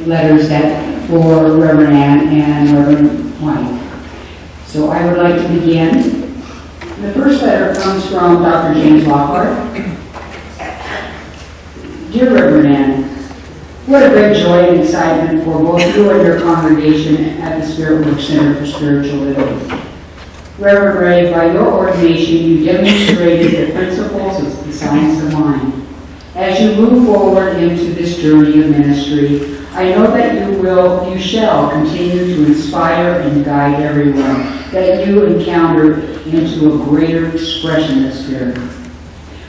letters that for Reverend Ann and Reverend Mike. So I would like to begin. The first letter comes from Dr. James Lockhart. Dear Reverend Ann, what a great joy and excitement for both you and your congregation at the Spirit Work Center for Spiritual Living. Reverend Ray, by your ordination, you demonstrated the principles of the science of mind. As you move forward into this journey of ministry, I know that you shall continue to inspire and guide everyone that you encounter into a greater expression of Spirit.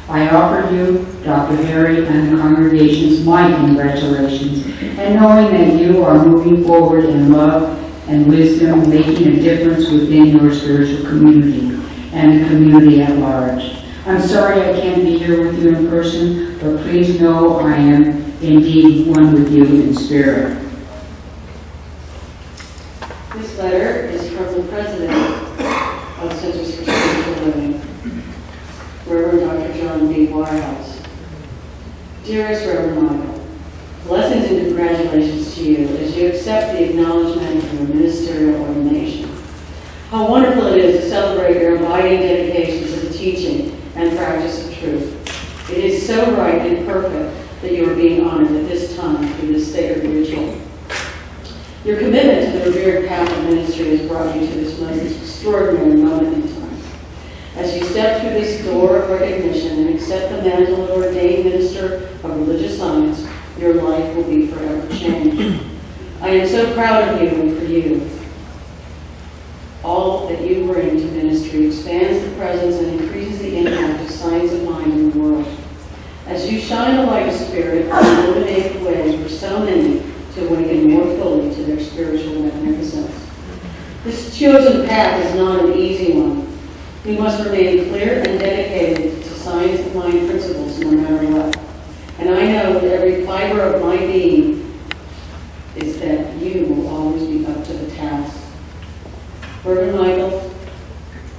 I offer you, Dr. Harry, and the congregations my congratulations, and knowing that you are moving forward in love and wisdom, making a difference within your spiritual community and the community at large. I'm sorry I can't be here with you in person, but please know I am indeed one with you in spirit. This letter is from the president of Centers for Spiritual Living, Reverend Dr. John B. Wirehouse. Dearest Reverend Michael, blessings and congratulations to you as you accept the acknowledgement of your ministerial ordination. How wonderful it is to celebrate your abiding dedication to the teaching and practice of truth. It is so right and perfect that you are being honored at this time through this sacred ritual. Your commitment to the revered path of ministry has brought you to this most extraordinary moment in time. As you step through this door of recognition and accept the mantle of ordained minister of religious science, your life will be forever changed. I am so proud of you and for you. All that you bring to ministry expands the presence and increases the impact of science of mind in the world. As you shine the light of Spirit, you illuminate the way for so many to awaken more fully to their spiritual magnificence. This chosen path is not an easy one. We must remain clear and dedicated to science of mind principles no matter what. And I know that every fiber of my being is that you will always be up to the task. Reverend Michael,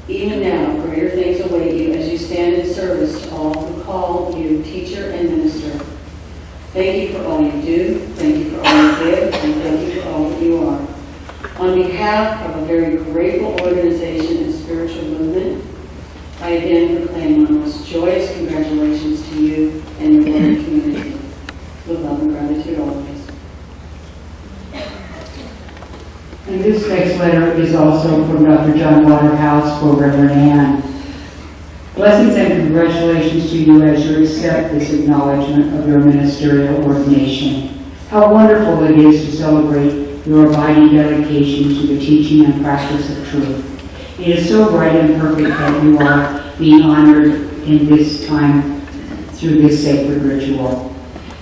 even now, greater things await you as you stand in service to all who call you teacher and minister. Thank you for all you do, thank you for all you give, and thank you for all that you are. On behalf of a very grateful organization and spiritual movement, I again proclaim my most joyous congratulations to you and your loving community. With love and gratitude always. And this next letter is also from Dr. John Waterhouse for Reverend Ann. Blessings and congratulations to you as you accept this acknowledgement of your ministerial ordination. How wonderful it is to celebrate your abiding dedication to the teaching and practice of truth. It is so bright and perfect that you are being honored in this time through this sacred ritual.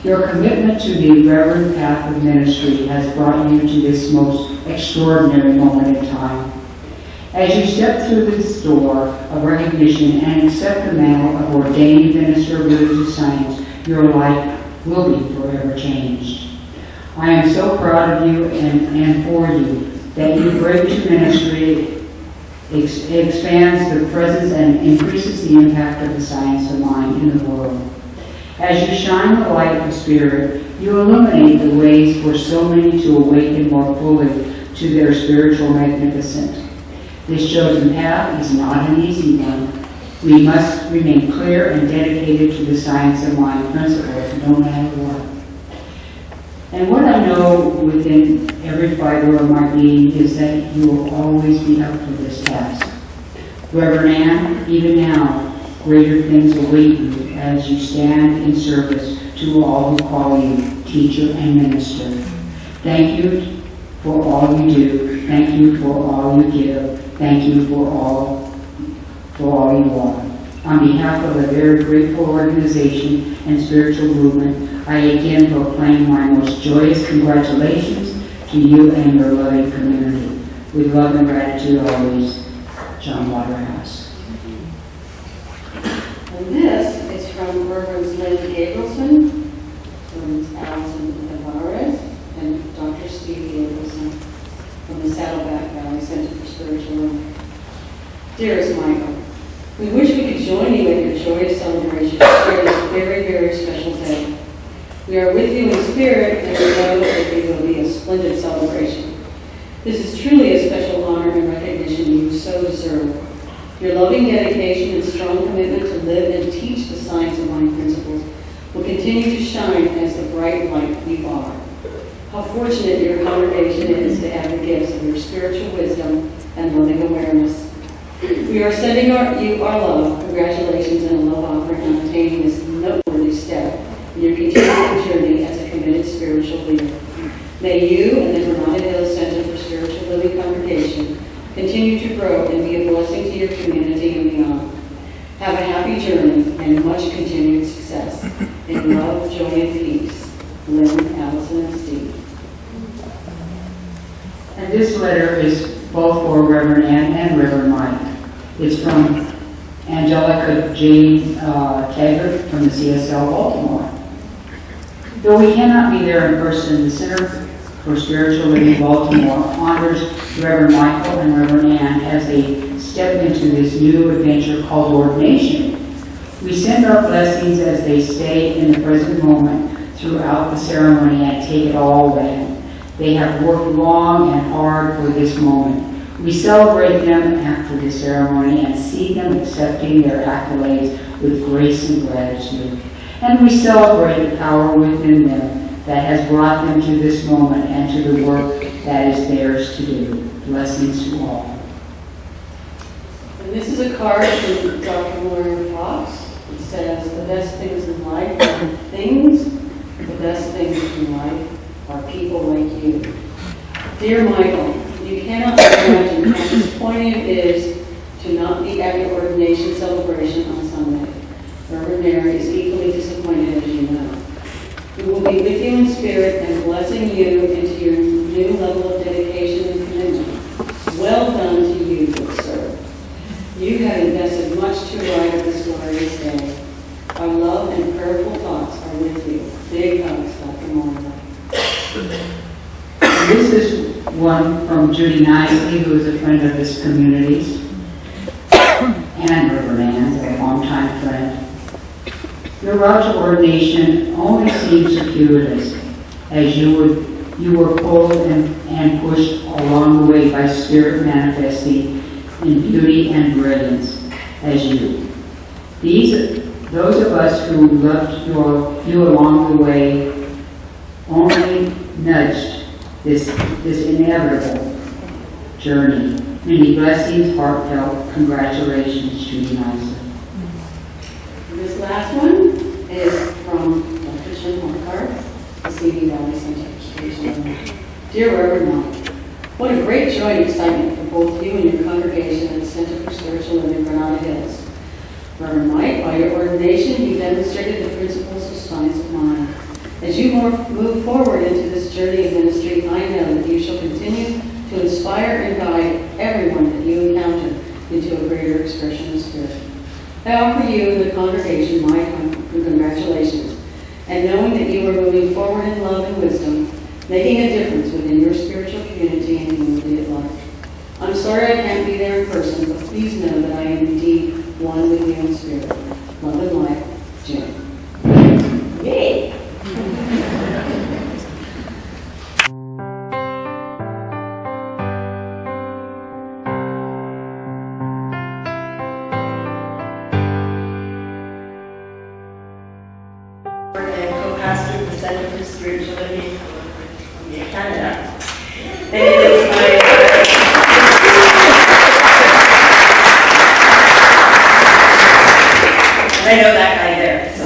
Your commitment to the reverend path of ministry has brought you to this most extraordinary moment in time. As you step through this door of recognition and accept the mantle of ordained minister of religious science, your life will be forever changed. I am so proud of you and for you that you bring to ministry expands the presence and increases the impact of the science of mind in the world. As you shine the light of the Spirit, you illuminate the ways for so many to awaken more fully to their spiritual magnificence. This chosen path is not an easy one. We must remain clear and dedicated to the science of mind principles, no matter what. And what I know within every fiber of my being is that you will always be up for this task. Reverend Ann, even now, greater things await you as you stand in service to all who call you teacher and minister. Thank you for all you do. Thank you for all you give. Thank you for all you are. On behalf of a very grateful organization and spiritual movement, I again proclaim my most joyous congratulations to you and your loving community. With love and gratitude always, John Waterhouse. And this is from Reverends Lynn Gabrielson, Reverends Allison Alvarez, and Dr. Steve Gabrielson from the Saddleback Valley Center for Spiritual Living. Dearest Michael, we wish we could join you at your joyous celebration to share this very, very special day. We are with you in spirit, and we know that we will be splendid celebration. This is truly a special honor and recognition you so deserve. Your loving dedication and strong commitment to live and teach the science of mind principles will continue to shine as the bright light you are. How fortunate your congregation is to have the gifts of your spiritual wisdom and loving awareness. We are sending you our love, congratulations, and a love offering on attaining this noteworthy step in your continuing journey as a committed spiritual leader. May you and the Granada Hills Center for Spiritual Living Congregation continue to grow and be a blessing to your community and beyond. Have a happy journey and much continued success. In love, joy, and peace. Lynn, Allison, and Steve. And this letter is both for Reverend Ann and Reverend Mike. It's from Angelica Jane Taggart from the CSL Baltimore. Though we cannot be there in person, the Center for Spiritual Living Baltimore honors Reverend Michael and Reverend Ann as they step into this new adventure called ordination. We send our blessings as they stay in the present moment throughout the ceremony and take it all in. They have worked long and hard for this moment. We celebrate them after the ceremony and see them accepting their accolades with grace and gratitude. And we celebrate the power within them that has brought them to this moment and to the work that is theirs to do. Blessings to all. And this is a card from Dr. Lauren Fox. It says, the best things in life are things, the best things in life are people like you. Dear Michael, you cannot imagine how disappointing it is to not be at your ordination celebration on Sunday. Reverend Mary is equally disappointed, as you know. We will be with you in spirit and blessing you into your new level of dedication and commitment. Well done to you, good sir. You have invested much to right of this glorious day. Our love and prayerful thoughts are with you. Big hugs, Dr. Monica. This is one from Judy Nicely, who is a friend of this community's, and Reverend Ann's, a longtime friend. Your route to ordination only seemed circuitous, as you were pulled and pushed along the way by Spirit manifesting in beauty and brilliance as you. Those of us who loved you along the way only nudged this inevitable journey. Many blessings, heartfelt congratulations, Judy Nicely. This last one is from Dr. Jim Markart, the CD Valley Center for Spiritual Living. Dear Reverend Mike, what a great joy and excitement for both you and your congregation at the Center for Spiritual Living, Granada Hills. Reverend Mike, by your ordination, you demonstrated the principles of science of mind. As you move forward into this journey of ministry, I know that you shall continue to inspire and guide everyone that you encounter into a greater expression of spirit. I offer you and the congregation my congratulations, and knowing that you are moving forward in love and wisdom, making a difference within your spiritual community and community at large. I'm sorry I can't be there in person, but please know that I am indeed one with you in spirit. Love and light, Jim. Yay! And co-pastor of the Center for Spiritual Living in Canada. And it is I know that guy there. So.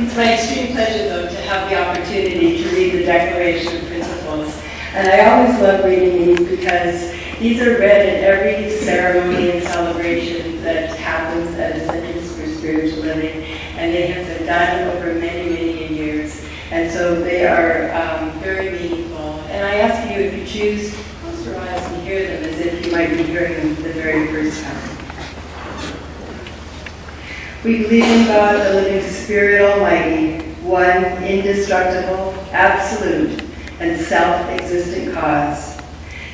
It's my extreme pleasure, though, to have the opportunity to read the Declaration of Principles. And I always love reading these because these are read in every ceremony and celebration that happens at the Center for Spiritual Living. And they have been done over many, many years. And so they are very meaningful. And I ask you, if you choose, close your eyes and hear them as if you might be hearing them for the very first time. We believe in God, the living Spirit Almighty, one indestructible, absolute, and self-existent cause.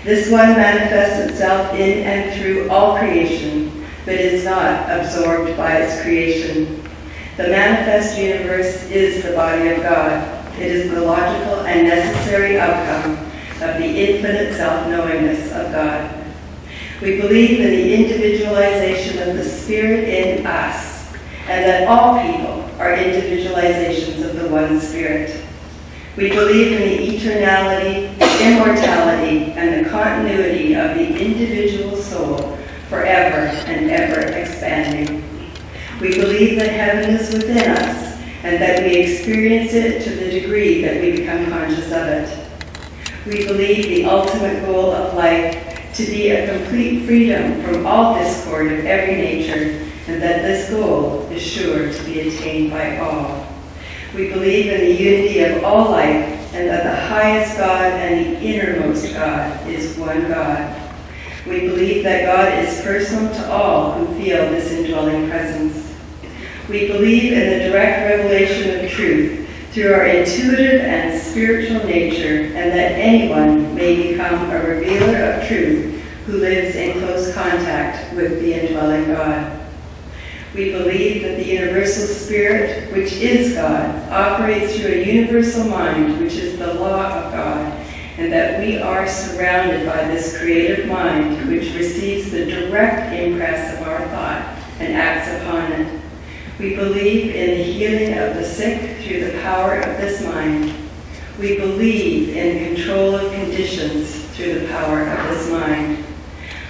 This one manifests itself in and through all creation, but is not absorbed by its creation. The manifest universe is the body of God, It is the logical and necessary outcome of the infinite self-knowingness of God. We believe in the individualization of the Spirit in us, and that all people are individualizations of the one Spirit. We believe in the eternality, immortality, and the continuity of the individual soul forever and ever expanding. We believe that heaven is within us and that we experience it to the degree that we become conscious of it. We believe the ultimate goal of life to be a complete freedom from all discord of every nature, and that this goal is sure to be attained by all. We believe in the unity of all life, and that the highest God and the innermost God is one God. We believe that God is personal to all who feel this indwelling presence. We believe in the direct revelation of truth through our intuitive and spiritual nature, and that anyone may become a revealer of truth who lives in close contact with the indwelling God. We believe that the universal Spirit, which is God, operates through a universal mind, which is the law of God, and that we are surrounded by this creative mind, which receives the direct impress of our thought and acts upon it. We believe in the healing of the sick through the power of this mind. We believe in control of conditions through the power of this mind.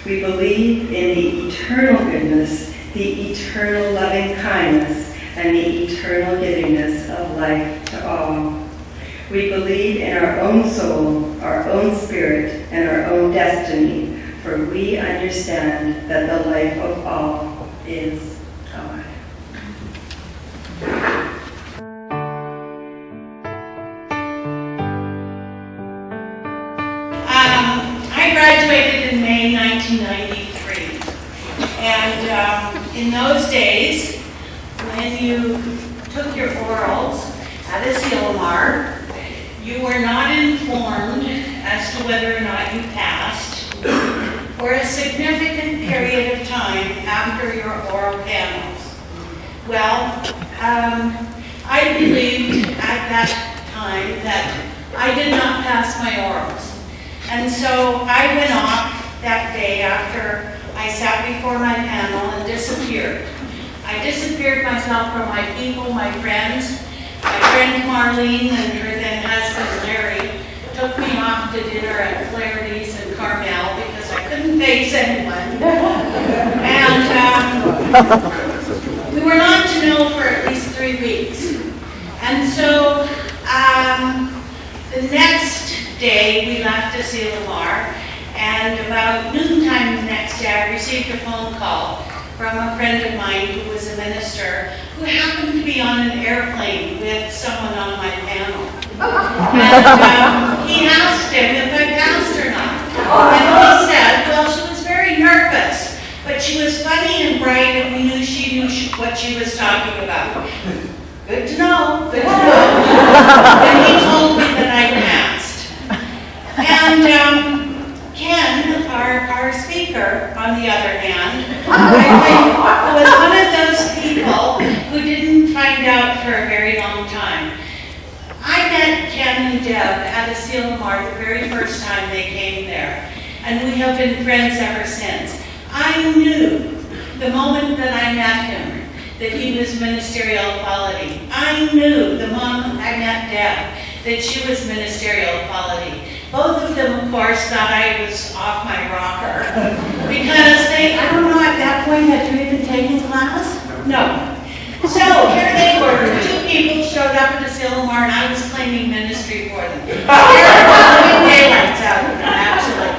We believe in the eternal goodness, the eternal loving kindness, and the eternal givingness of life to all. We believe in our own soul, our own spirit, and our own destiny, for we understand that the life of all is God. I graduated in May 1993, and in those days, when you took your orals at Asilomar, you were not informed as to whether or not you passed for a significant period of time after your oral panels. Well, I believed at that time that I did not pass my orals. And so I went off that day after I sat before my panel and disappeared. I disappeared myself from my people, my friends. My friend Marlene and her then husband Larry took me off to dinner at Flaherty's in Carmel because I couldn't face anyone. And we were not to know for at least 3 weeks. And so the next day we left Asilomar, and about noontime the next day I received a phone call from a friend of mine who was a minister who happened to be on an airplane with someone on my panel. And he asked him if I passed or not. And he said, well, she was very nervous, but she was funny and bright, and we knew she knew what she was talking about. Good to know, good to know. And he told me that I passed. And Ken, our speaker, on the other hand, I think was one of those people who didn't find out for a very long time. I met Ken and Deb at Asilomar the very first time they came there, and we have been friends ever since. I knew the moment that I met him that he was ministerial quality. I knew the moment I met Deb that she was ministerial quality. Both of them, of course, thought I was off my rocker because they, I don't know, at that point, had you even taken class? No. So here they were, 2 people showed up at Asilomar, and I was claiming ministry for them. They're daylights out of them, actually.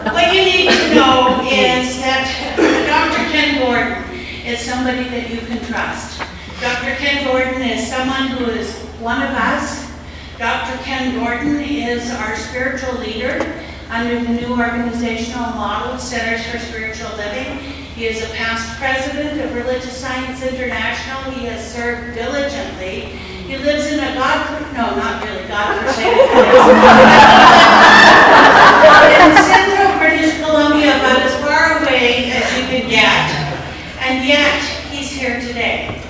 What you need to know is that Dr. Ken Gordon is somebody that you can trust. Dr. Ken Gordon is someone who is one of us. Dr. Ken Gordon is our spiritual leader under the new organizational model, Centers for Spiritual Living. He is a past president of Religious Science International. He has served diligently. He lives in a God-forsaken place in central British Columbia, about as far away as you can get. And yet, he's here today.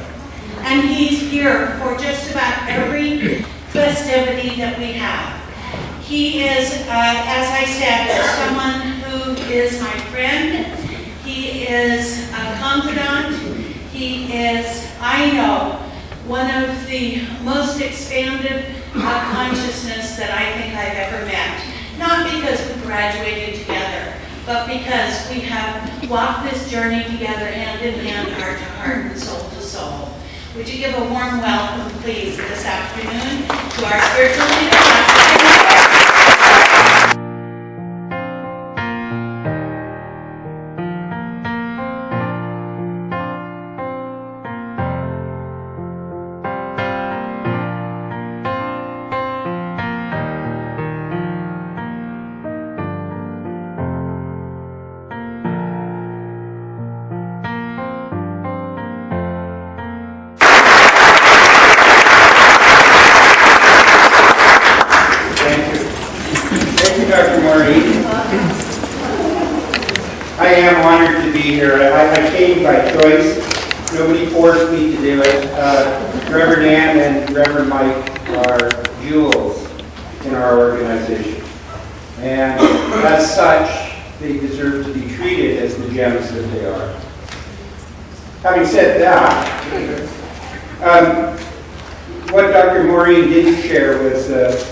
And he's here for just about every festivity that we have. He is, as I said, someone who is my friend. He is a confidant. He is, I know, one of the most expanded consciousness that I think I've ever met. Not because we graduated together, but because we have walked this journey together hand in hand, heart to heart, and soul to soul. Would you give a warm welcome, please, this afternoon to our spiritual leader, Pastor Tim. I am honored to be here. I came by choice. Nobody forced me to do it. Reverend Ann and Reverend Mike are jewels in our organization. And as such, they deserve to be treated as the gems that they are. Having said that, what Dr. Maureen didn't share was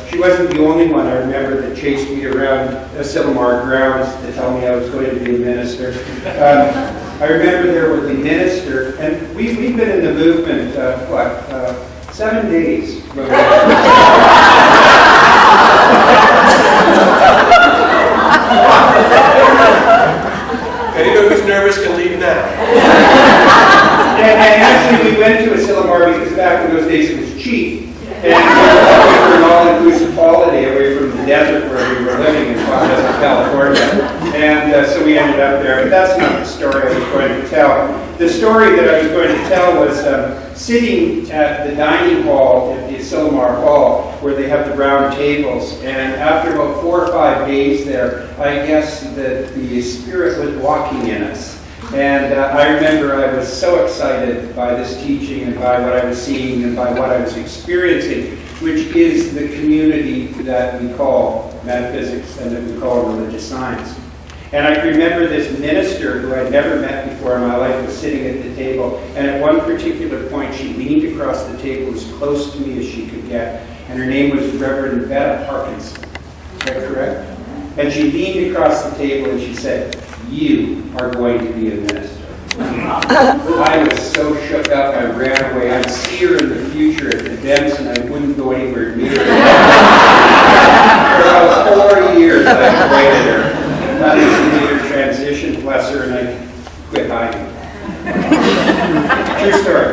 she wasn't the only one I remember that chased me around Asilomar grounds to tell me I was going to be a minister. I remember there was a minister, and we've been in the movement, 7 days. Anyone who's nervous can leave now. And actually, we went to Asilomar because back in those days it was cheap. And we were an all-inclusive holiday away from the desert where we were living in California. And so we ended up there. But that's not the story I was going to tell. The story that I was going to tell was sitting at the dining hall at the Asilomar Hall where they have the round tables. And after about 4 or 5 days there, I guess that the Spirit was walking in us. And I remember I was so excited by this teaching and by what I was seeing and by what I was experiencing, which is the community that we call metaphysics and that we call religious science. And I remember this minister who I'd never met before in my life was sitting at the table, and at one particular point she leaned across the table as close to me as she could get, and her name was Reverend Vetta Parkinson. Is that correct? And she leaned across the table and she said, "You are going to be a minister." I was so shook up, I ran away. I'd see her in the future at the dance and I wouldn't go anywhere near her. For about 4 years I avoided her. That was a later transition, bless her, and I quit hiding. True story.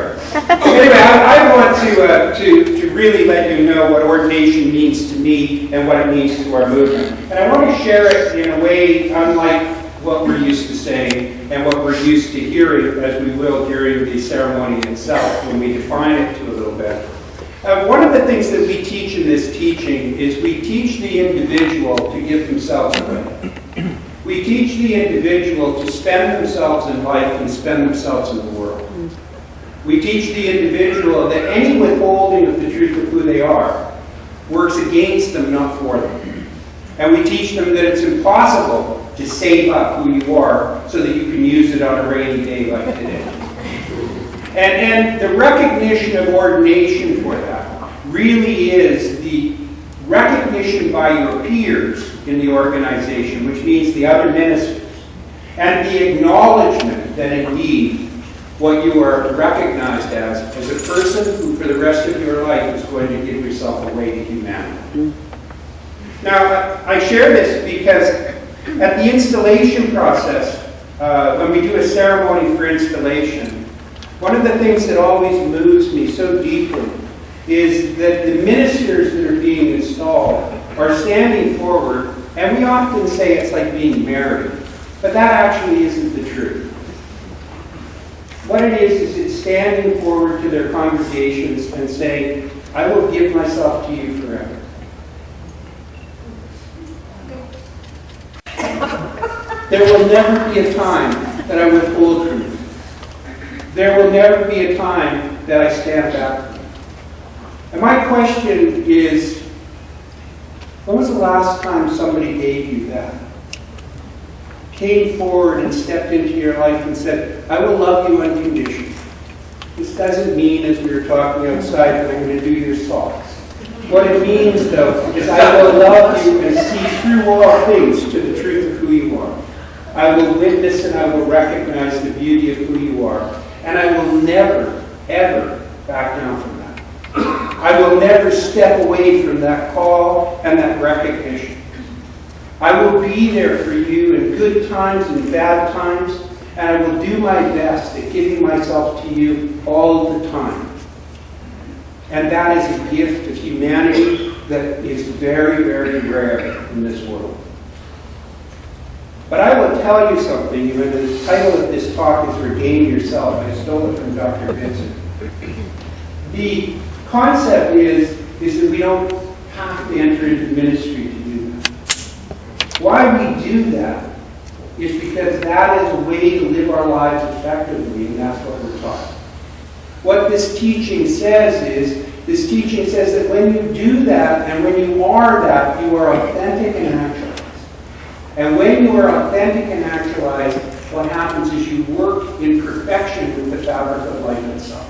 Anyway, I want to really let you know what ordination means to me and what it means to our movement. And I want to share it in a way unlike what we're used to saying and what we're used to hearing, as we will during the ceremony itself when we define it to a little bit. One of the things that we teach in this teaching is we teach the individual to give themselves away. We teach the individual to spend themselves in life and spend themselves in the world. We teach the individual that any withholding of the truth of who they are works against them, not for them. And we teach them that it's impossible to save up who you are so that you can use it on a rainy day like today. And the recognition of ordination for that really is the recognition by your peers in the organization, which means the other ministers, and the acknowledgement that indeed what you are recognized as a person who for the rest of your life is going to give yourself away to humanity. Now, I share this because at the installation process, when we do a ceremony for installation, one of the things that always moves me so deeply is that the ministers that are being installed are standing forward, and we often say it's like being married, but that actually isn't the truth. What it is it's standing forward to their congregations and saying, "I will give myself to you forever." There will never be a time that I withhold from you. There will never be a time that I stand back from you. And my question is, when was the last time somebody gave you that? Came forward and stepped into your life and said, I will love you unconditionally. This doesn't mean, as we were talking outside, that I'm going to do your socks. What it means, though, is I will love you and see through all things to the truth of who you are. I will witness and I will recognize the beauty of who you are. And I will never, ever back down from that. I will never step away from that call and that recognition. I will be there for you in good times and bad times, and I will do my best at giving myself to you all the time. And that is a gift of humanity that is very, very rare in this world. But I will tell you something. The title of this talk is Regain Yourself. I stole it from Dr. Vincent. The concept is that we don't have to enter into ministry to do that. Why we do that is because that is a way to live our lives effectively, and that's what we're taught. What this teaching says that when you do that, and when you are that, you are authentic and actualized. And when you are authentic and actualized, what happens is you work in perfection with the fabric of life itself.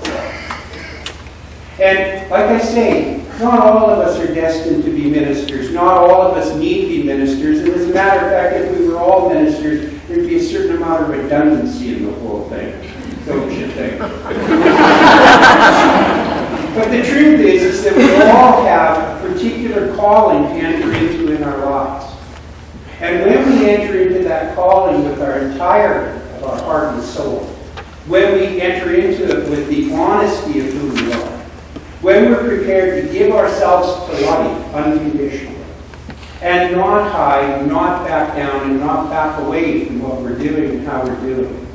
And like I say, not all of us are destined to be ministers. Not all of us need to be ministers. And as a matter of fact, if we were all ministers, there'd be a certain amount of redundancy in the whole thing, don't you think? But the truth is that we all have a particular calling to enter into in our lives. And when we enter into that calling with our entire of our heart and soul, when we enter into it with the honesty of who we are, when we're prepared to give ourselves to life unconditionally, and not hide, not back down, and not back away from what we're doing and how we're doing it,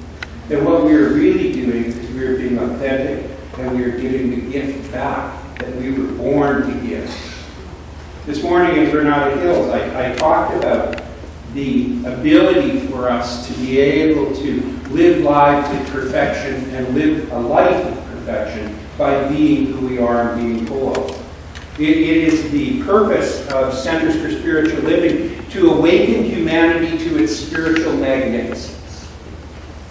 then what we're really doing is we're being authentic, and we're giving the gift back that we were born to give. This morning in Granada Hills, I talked about the ability for us to be able to live lives of perfection and live a life of perfection by being who we are and being whole. It is the purpose of Centers for Spiritual Living to awaken humanity to its spiritual magnificence.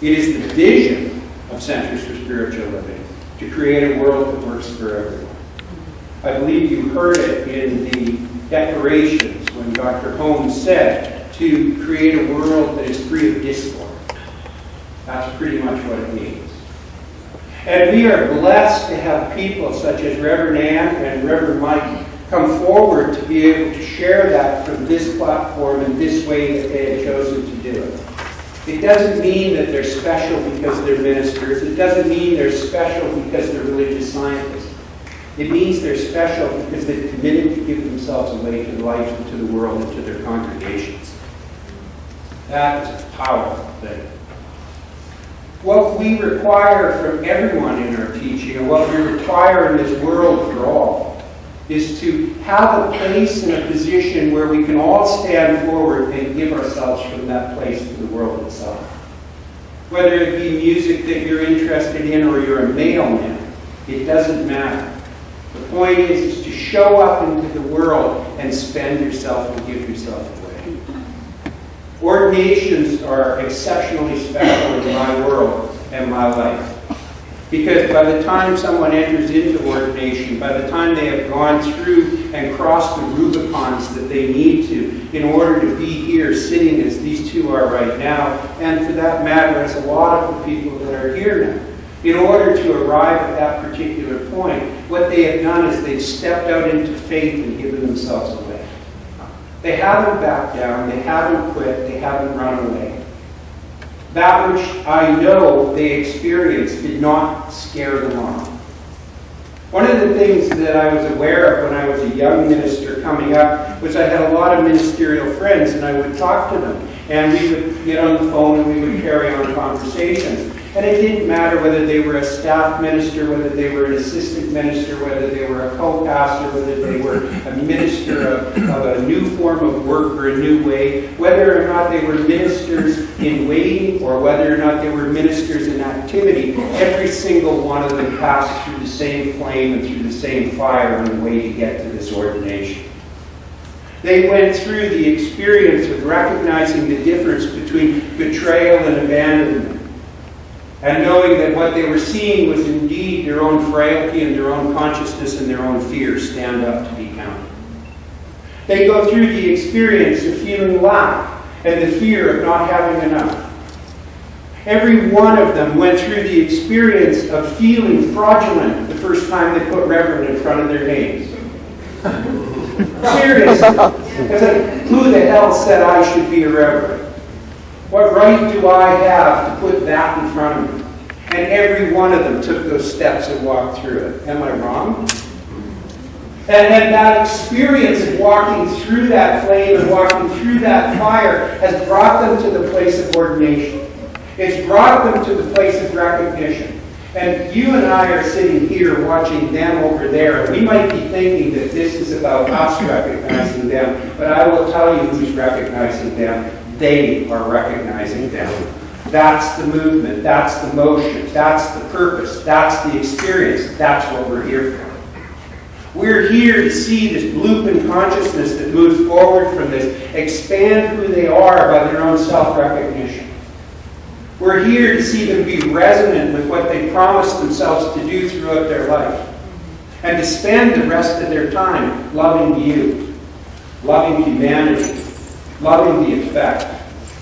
It is the vision of Centers for Spiritual Living to create a world that works for everyone. I believe you heard it in the declarations when Dr. Holmes said to create a world that is free of discord. That's pretty much what it means. And we are blessed to have people such as Reverend Ann and Reverend Mike come forward to be able to share that from this platform in this way that they have chosen to do it. It doesn't mean that they're special because they're ministers. It doesn't mean they're special because they're religious scientists. It means they're special because they've committed to give themselves away to life and to the world and to their congregations. That is a powerful thing. What we require from everyone in our teaching, and what we require in this world for all, is to have a place and a position where we can all stand forward and give ourselves from that place to the world itself. Whether it be music that you're interested in or you're a mailman, it doesn't matter. The point is to show up into the world and spend yourself and give yourself away. Ordinations are exceptionally special in my world and my life. Because by the time someone enters into ordination, by the time they have gone through and crossed the Rubicons that they need to in order to be here sitting as these two are right now, and for that matter as a lot of the people that are here now, in order to arrive at that particular point, what they have done is they've stepped out into faith and given themselves away. They haven't backed down, they haven't quit, they haven't run away. That which I know they experienced did not scare them off. One of the things that I was aware of when I was a young minister coming up was I had a lot of ministerial friends, and I would talk to them. And we would get on the phone and we would carry on conversations. And it didn't matter whether they were a staff minister, whether they were an assistant minister, whether they were a co-pastor, whether they were a minister of a new form of work or a new way, whether or not they were ministers in waiting or whether or not they were ministers in activity, every single one of them passed through the same flame and through the same fire on the way to get to this ordination. They went through the experience of recognizing the difference between betrayal and abandonment, and knowing that what they were seeing was indeed their own frailty and their own consciousness and their own fear stand up to be counted. They go through the experience of feeling lack and the fear of not having enough. Every one of them went through the experience of feeling fraudulent the first time they put Reverend in front of their names. Seriously. It's like, who the hell said I should be a reverend? What right do I have to put that in front of me? And every one of them took those steps and walked through it. Am I wrong? And that experience of walking through that flame and walking through that fire has brought them to the place of ordination. It's brought them to the place of recognition. And you and I are sitting here watching them over there, and we might be thinking that this is about us recognizing them, but I will tell you who's recognizing them. They are recognizing them. That's the movement, that's the motion, that's the purpose, that's the experience, that's what we're here for. We're here to see this bloop in consciousness that moves forward from this, expand who they are by their own self-recognition. We're here to see them be resonant with what they promised themselves to do throughout their life. And to spend the rest of their time loving you, loving humanity, loving the effect,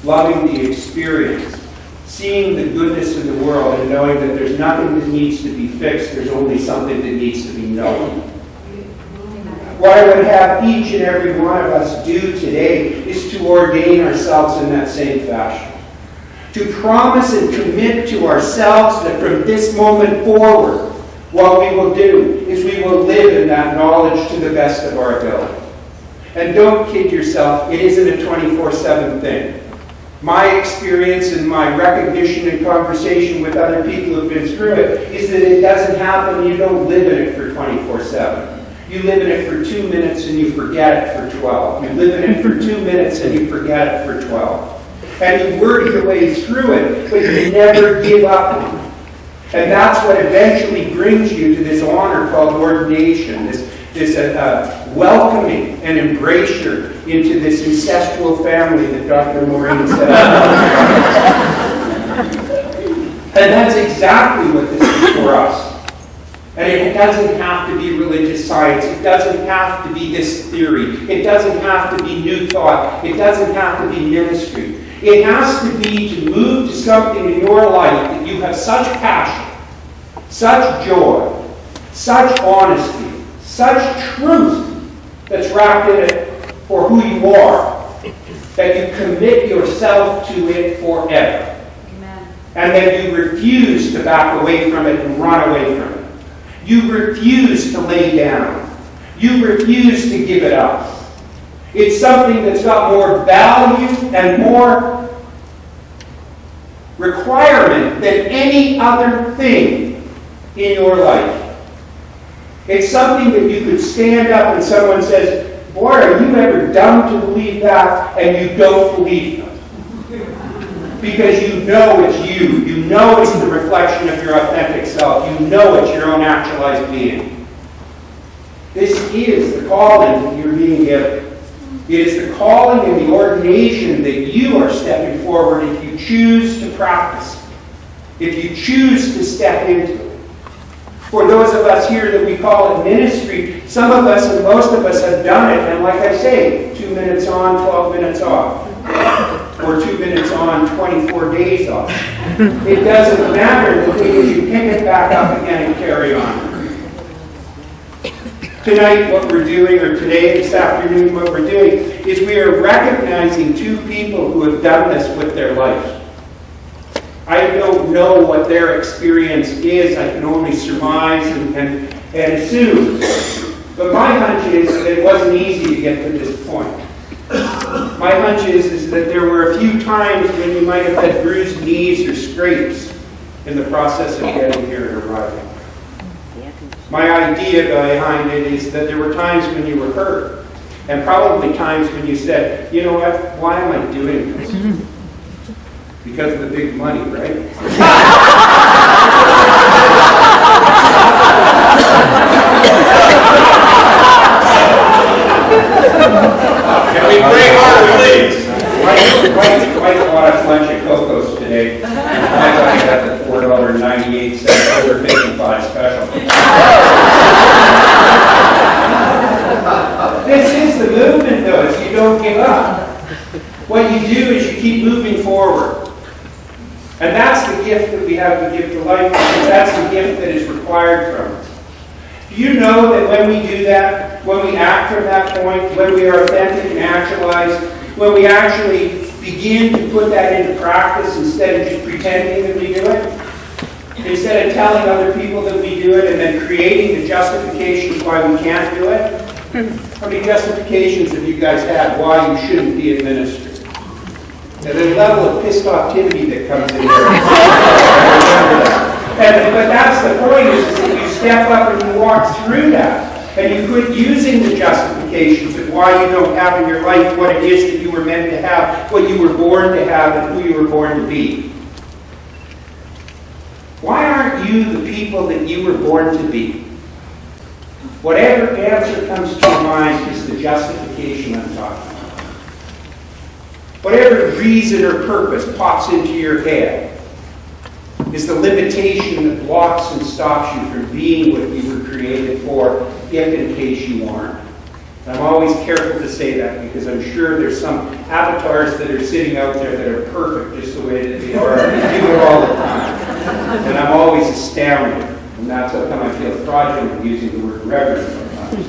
loving the experience, seeing the goodness in the world and knowing that there's nothing that needs to be fixed, there's only something that needs to be known. What I would have each and every one of us do today is to ordain ourselves in that same fashion. To promise and commit to ourselves that from this moment forward, what we will do is we will live in that knowledge to the best of our ability. And don't kid yourself, it isn't a 24/7 thing. My experience and my recognition and conversation with other people who've been through it is that it doesn't happen, you don't live in it for 24/7. You live in it for 2 minutes and you forget it for 12. You live in it for 2 minutes and you forget it for 12. And you work your way through it, but you never give up on it. And that's what eventually brings you to this honor called ordination, this welcoming and embrasure into this ancestral family that Dr. Maureen said. And that's exactly what this is for us. And it doesn't have to be religious science. It doesn't have to be this theory. It doesn't have to be new thought. It doesn't have to be ministry. It has to be to move to something in your life that you have such passion, such joy, such honesty, such truth that's wrapped in it for who you are, that you commit yourself to it forever. Amen. And that you refuse to back away from it and run away from it. You refuse to lay down. You refuse to give it up. It's something that's got more value and more requirement than any other thing in your life. It's something that you could stand up and someone says, boy, are you ever dumb to believe that? And you don't believe them. Because you know it's you. You know it's the reflection of your authentic self. You know it's your own actualized being. This is the calling that you're being given. It is the calling and the ordination that you are stepping forward if you choose to practice, if you choose to step into it. For those of us here that we call it ministry, some of us and most of us have done it, and like I say, 2 minutes on, 12 minutes off. Or 2 minutes on, 24 days off. It doesn't matter. The thing is you pick it back up again and carry on. Tonight, what we're doing, or today, this afternoon, what we're doing, is we are recognizing two people who have done this with their life. I don't know what their experience is. I can only surmise and assume. But my hunch is that it wasn't easy to get to this point. My hunch is that there were a few times when you might have had bruised knees or scrapes in the process of getting here and arriving. My idea behind it is that there were times when you were hurt, and probably times when you said, you know what, why am I doing this? Because of the big money, right? Can we pray hard, please? Mike bought us lunch at Coco's today. I got it at the $4.98 over 55 special. This is the movement, though, is you don't give up. What you do is you keep moving forward. And that's the gift that we have to give to life, because that's the gift that is required from us. Do you know that when we do that, when we act from that point, when we are authentic and actualized, when we actually begin to put that into practice instead of just pretending that we do it, instead of telling other people that we do it and then creating the justifications why we can't do it? How many justifications have you guys had why you shouldn't be in ministry? And the level of pissed offtivity that comes in there. But that's the point, is that you step up and you walk through that. And you quit using the justifications of why you don't have in your life what it is that you were meant to have, what you were born to have, and who you were born to be. Why aren't you the people that you were born to be? Whatever answer comes to your mind is the justification I'm talking about. Whatever reason or purpose pops into your head is the limitation that blocks and stops you from being what you were created for, if in case you aren't. And I'm always careful to say that, because I'm sure there's some avatars that are sitting out there that are perfect just the way that they are. They do it all the time. And I'm always astounded. And that's how come I feel fraudulent using the word reverend sometimes.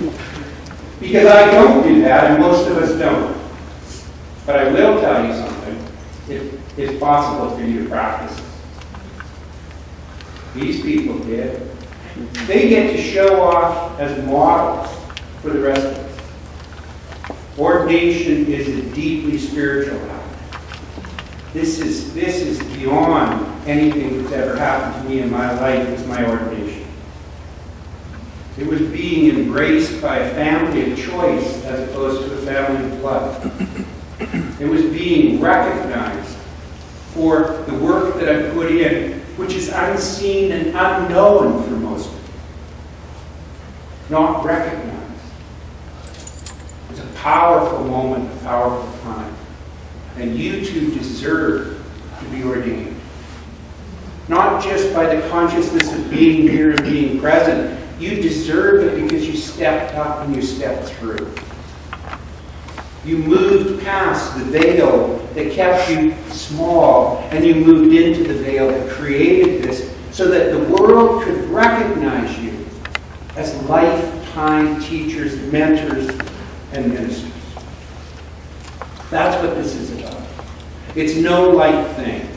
Because I don't do that, and most of us don't. But I will tell you something. It's possible for you to practice it. These people did. They get to show off as models for the rest of us. Ordination is a deeply spiritual act. This is beyond anything that's ever happened to me in my life. It's my ordination. It was being embraced by a family of choice as opposed to a family of blood. It was being recognized for the work that I put in, which is unseen and unknown for most people. Not recognized. It's a powerful moment, a powerful time. And you too deserve to be ordained. Not just by the consciousness of being here and being present. You deserve it because you stepped up and you stepped through. You moved past the veil that kept you small, and you moved into the veil that created this so that the world could recognize you as lifetime teachers, mentors, and ministers. That's what this is about. It's no light thing.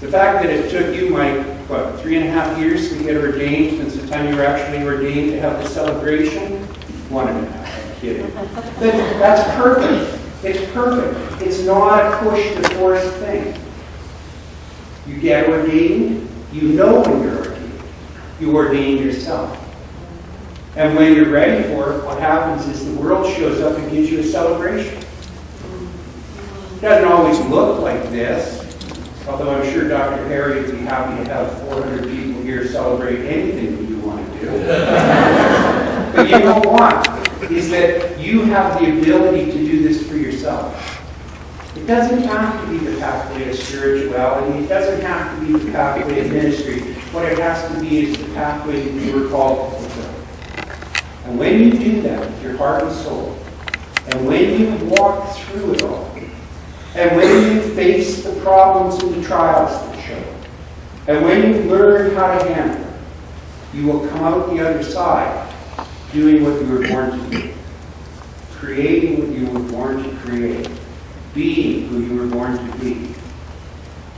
The fact that it took you, Mike, 3.5 years to get ordained since the time you were actually ordained to have the celebration? 1.5. I'm kidding. That's perfect. It's perfect. It's not a push to force thing. You get ordained, you know when you're ordained. You ordain yourself. And when you're ready for it, what happens is the world shows up and gives you a celebration. It doesn't always look like this, although I'm sure Dr. Harry would be happy to have 400 people here celebrate anything that you want to do. But you know what? Is that you have the ability to do this for yourself. It doesn't have to be the pathway of spirituality. It doesn't have to be the pathway of ministry. What it has to be is the pathway that you were called to fulfill. And when you do that with your heart and soul, and when you walk through it all, and when you face the problems and the trials that show, and when you learn how to handle it, you will come out the other side doing what you were born to do, creating what you were born to create, being who you were born to be.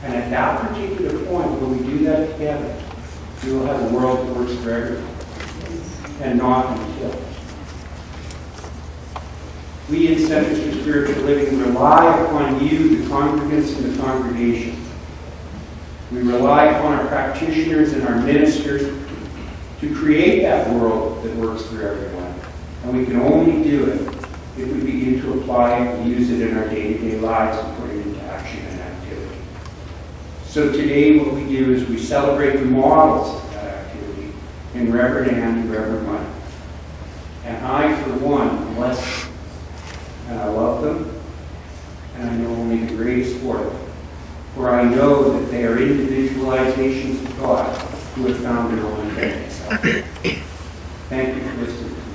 And at that particular point, when we do that together, we will have a world that works for everyone, and not until. We in Centers for Spiritual Living rely upon you, the congregants and the congregation. We rely upon our practitioners and our ministers to create that world that works for everyone. And we can only do it if we begin to apply it and use it in our day-to-day lives and put it into action and activity. So today what we do is we celebrate the models of that activity in Reverend Anne and Reverend Mike. And I, for one, bless them. And I love them. And I know only the greatest for them. For I know that they are individualizations of God who have found their own identity. Thank you for listening.